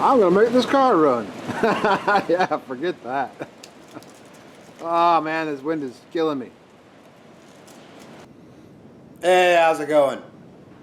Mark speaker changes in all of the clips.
Speaker 1: I'm gonna make this car run. Yeah, forget that. Oh man, this wind is killing me. Hey, how's it going?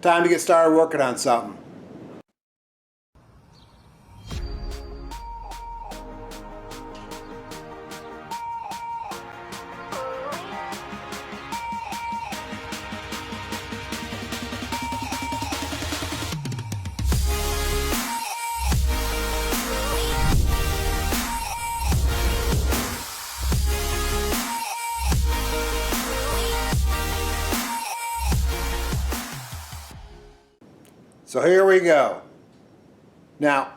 Speaker 1: Time to get started working on something. So here we go. Now,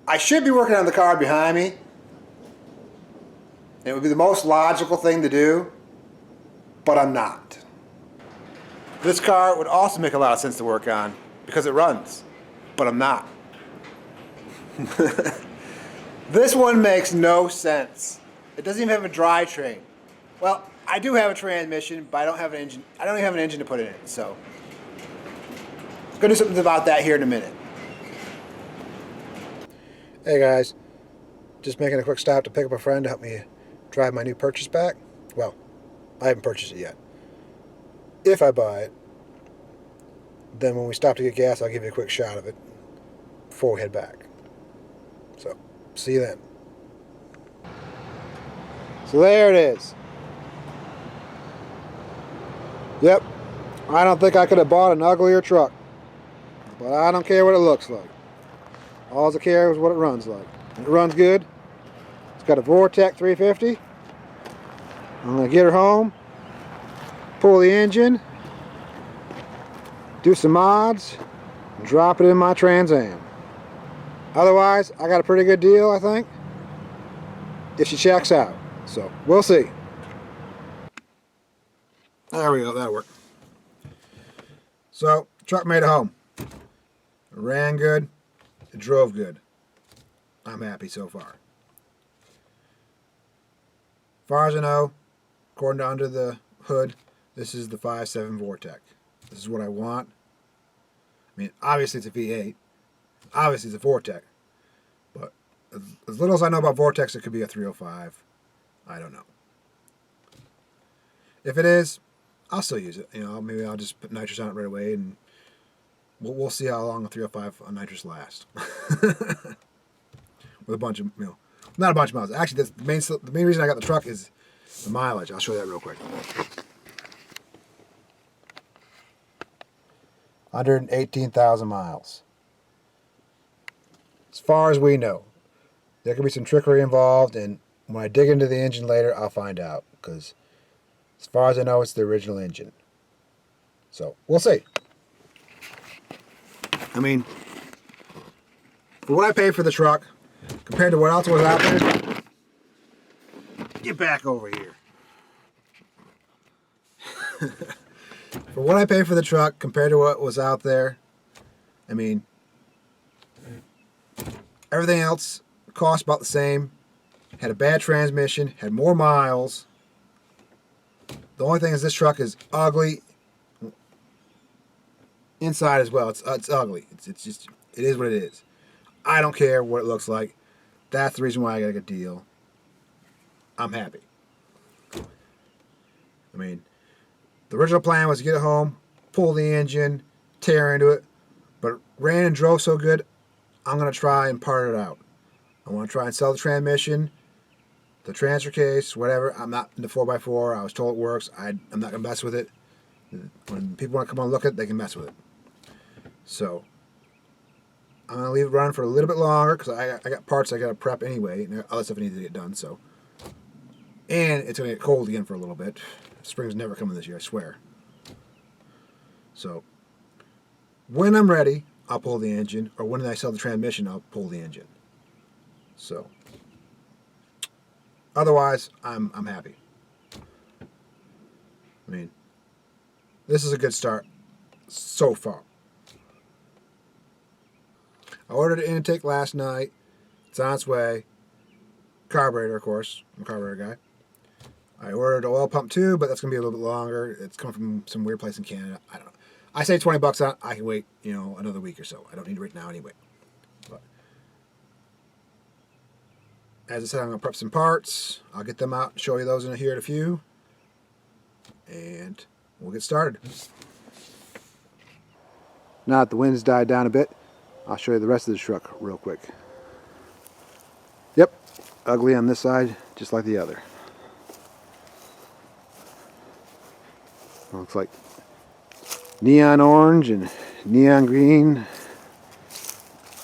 Speaker 1: I should be working on the car behind me. It would be the most logical thing to do, but I'm not. This car would also make a lot of sense to work on because it runs, but I'm not. This one makes no sense. It doesn't even have a drivetrain. Well, I do have a transmission, but I don't have an engine. I don't even have an engine to put in it, so I'm gonna do something about that here in a minute. Hey guys, just making a quick stop to pick up a friend to help me drive my new purchase back. Well, I haven't purchased it yet. If I buy it, then when we stop to get gas, I'll give you a quick shot of it before we head back. So, see you then. So there it is. Yep, I don't think I could have bought an uglier truck. But I don't care what it looks like. All I care is what it runs like. And it runs good. It's got a Vortec 350. I'm going to get her home, pull the engine, do some mods, and drop it in my Trans Am. Otherwise, I got a pretty good deal, I think, if she checks out. So, we'll see. There we go, that'll work. So, truck made it home. It ran good. It drove good. I'm happy so far. As far as I know, according to under the hood, this is the 5.7 Vortec. This is what I want. I mean, obviously it's a V8. Obviously it's a Vortec. But as little as I know about Vortecs, it could be a 305. I don't know. If it is, I'll still use it. You know, maybe I'll just put nitrous on it right away, and we'll see how long a 305 on nitrous lasts. With a bunch of, you know, not a bunch of miles. Actually, that's the main reason I got the truck is the mileage. I'll show you that real quick. 118,000 miles. As far as we know. There could be some trickery involved, and when I dig into the engine later, I'll find out. Because as far as I know, it's the original engine. So, we'll see. I mean, for what I paid for the truck, compared to what else was out there, get back over here. For what I paid for the truck, compared to what was out there, I mean, everything else cost about the same, had a bad transmission, had more miles. The only thing is this truck is ugly. Inside as well, it's ugly. It's just, it is what it is. I don't care what it looks like. That's the reason why I got a good deal. I'm happy. I mean, the original plan was to get it home, pull the engine, tear into it, but it ran and drove so good, I'm going to try and part it out. I want to try and sell the transmission, the transfer case, whatever. I'm not in the 4x4. I was told it works. I'm not going to mess with it. When people want to come on and look at it, they can mess with it. So, I'm going to leave it running for a little bit longer because I got parts I got to prep anyway, and other stuff I need to get done. So, and it's going to get cold again for a little bit. Spring's never coming this year, I swear. So, when I'm ready, I'll pull the engine, or when I sell the transmission, I'll pull the engine. So, otherwise, I'm happy. I mean, this is a good start so far. I ordered an intake last night. It's on its way. Carburetor, of course. I'm a carburetor guy. I ordered an oil pump too, but that's going to be a little bit longer. It's coming from some weird place in Canada. I don't know. I say $20 on it. I can wait, you know, another week or so. I don't need it right now anyway. But as I said, I'm going to prep some parts. I'll get them out and show you those in here in a few. And we'll get started. Now that the wind's died down a bit, I'll show you the rest of the truck real quick. Yep, ugly on this side, just like the other. Looks like neon orange and neon green.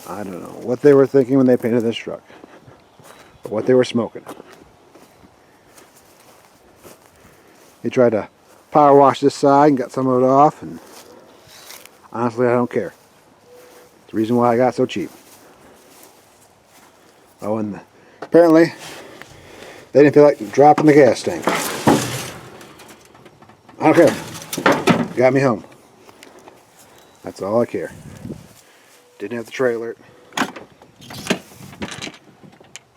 Speaker 1: I don't know what they were thinking when they painted this truck, or what they were smoking. They tried to power wash this side and got some of it off, and honestly I don't care. It's the reason why I got so cheap. Oh, and apparently they didn't feel like dropping the gas tank. I don't care. Got me home. That's all I care. Didn't have the trailer.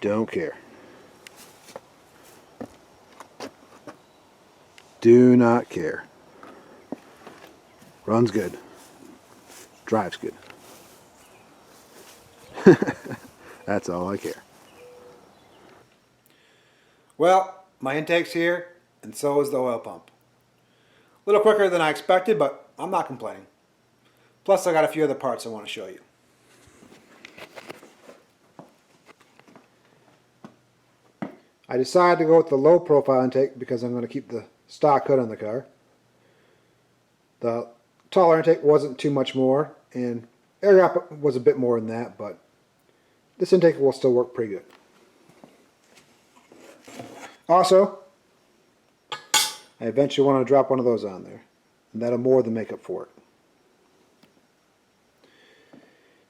Speaker 1: Don't care. Do not care. Runs good. Drives good. That's all I care. Well, my intake's here, and so is the oil pump. A little quicker than I expected, but I'm not complaining. Plus, I got a few other parts I want to show you. I decided to go with the low profile intake because I'm going to keep the stock hood on the car. The taller intake wasn't too much more, and air gap was a bit more than that, but this intake will still work pretty good. Also, I eventually want to drop one of those on there, and that'll more than make up for it.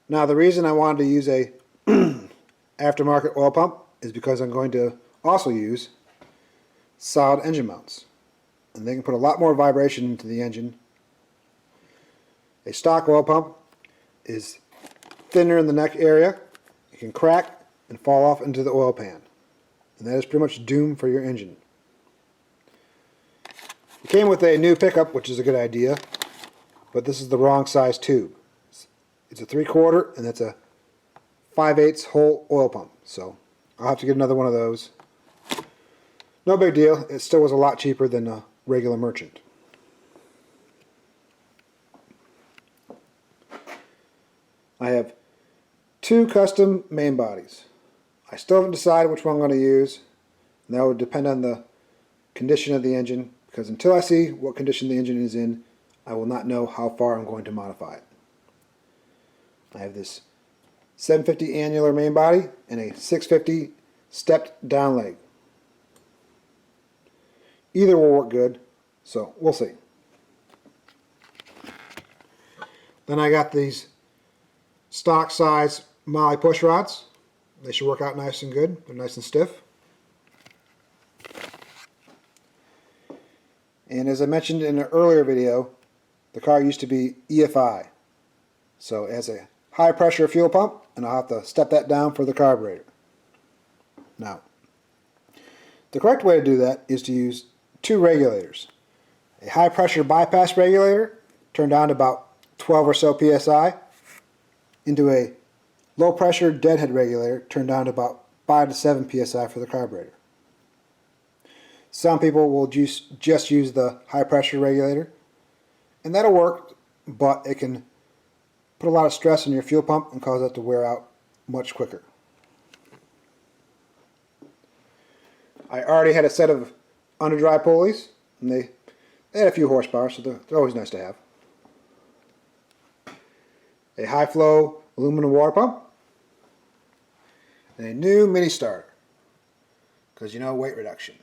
Speaker 1: Now, the reason I wanted to use a aftermarket oil pump is because I'm going to also use solid engine mounts, and they can put a lot more vibration into the engine. A stock oil pump is thinner in the neck area. It can crack and fall off into the oil pan, and that is pretty much doomed for your engine. It came with a new pickup, which is a good idea, but this is the wrong size tube. It's a 3/4, and that's a 5/8 hole oil pump, so I'll have to get another one of those. No big deal. It still was a lot cheaper than a regular merchant. I have two custom main bodies. I still haven't decided which one I'm going to use, and that would depend on the condition of the engine, because until I see what condition the engine is in, I will not know how far I'm going to modify it. I have this 750 annular main body and a 650 stepped down leg. Either will work good, so we'll see. Then I got these stock size Molly push rods. They should work out nice and good. They're nice and stiff. And as I mentioned in an earlier video, the car used to be EFI. So it has a high pressure fuel pump, and I'll have to step that down for the carburetor. Now, the correct way to do that is to use two regulators. A high pressure bypass regulator, turned down to about 12 or so psi, into a low pressure deadhead regulator, turned down to about 5 to 7 psi for the carburetor. Some people will just use the high pressure regulator, and that'll work, but it can put a lot of stress on your fuel pump and cause it to wear out much quicker. I already had a set of under-dry pulleys, and they had a few horsepower, so they're always nice to have. A high-flow aluminum water pump, and a new mini starter, because you know, weight reduction.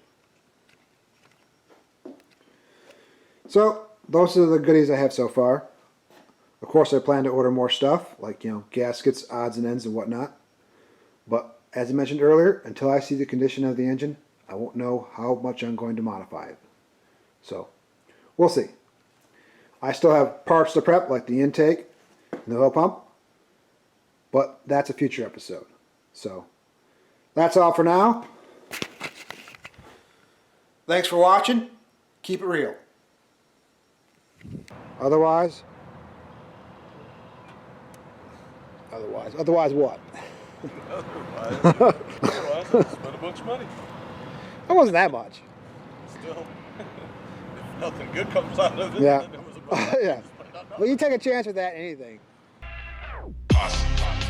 Speaker 1: So those are the goodies I have so far. Of course, I plan to order more stuff, like, you know, gaskets, odds and ends, and whatnot. But as I mentioned earlier, until I see the condition of the engine, I won't know how much I'm going to modify it. So we'll see. I still have parts to prep, like the intake and the oil pump, but that's a future episode. So that's all for now. Thanks for watching. Keep it real. Otherwise, Otherwise what?
Speaker 2: Otherwise, I'd spend a bunch of money.
Speaker 1: That wasn't that much.
Speaker 2: Still, if nothing good comes out of it,
Speaker 1: Yeah.
Speaker 2: then it was a bunch.
Speaker 1: Yeah. Well, you take a chance with that anything.
Speaker 3: Awesome.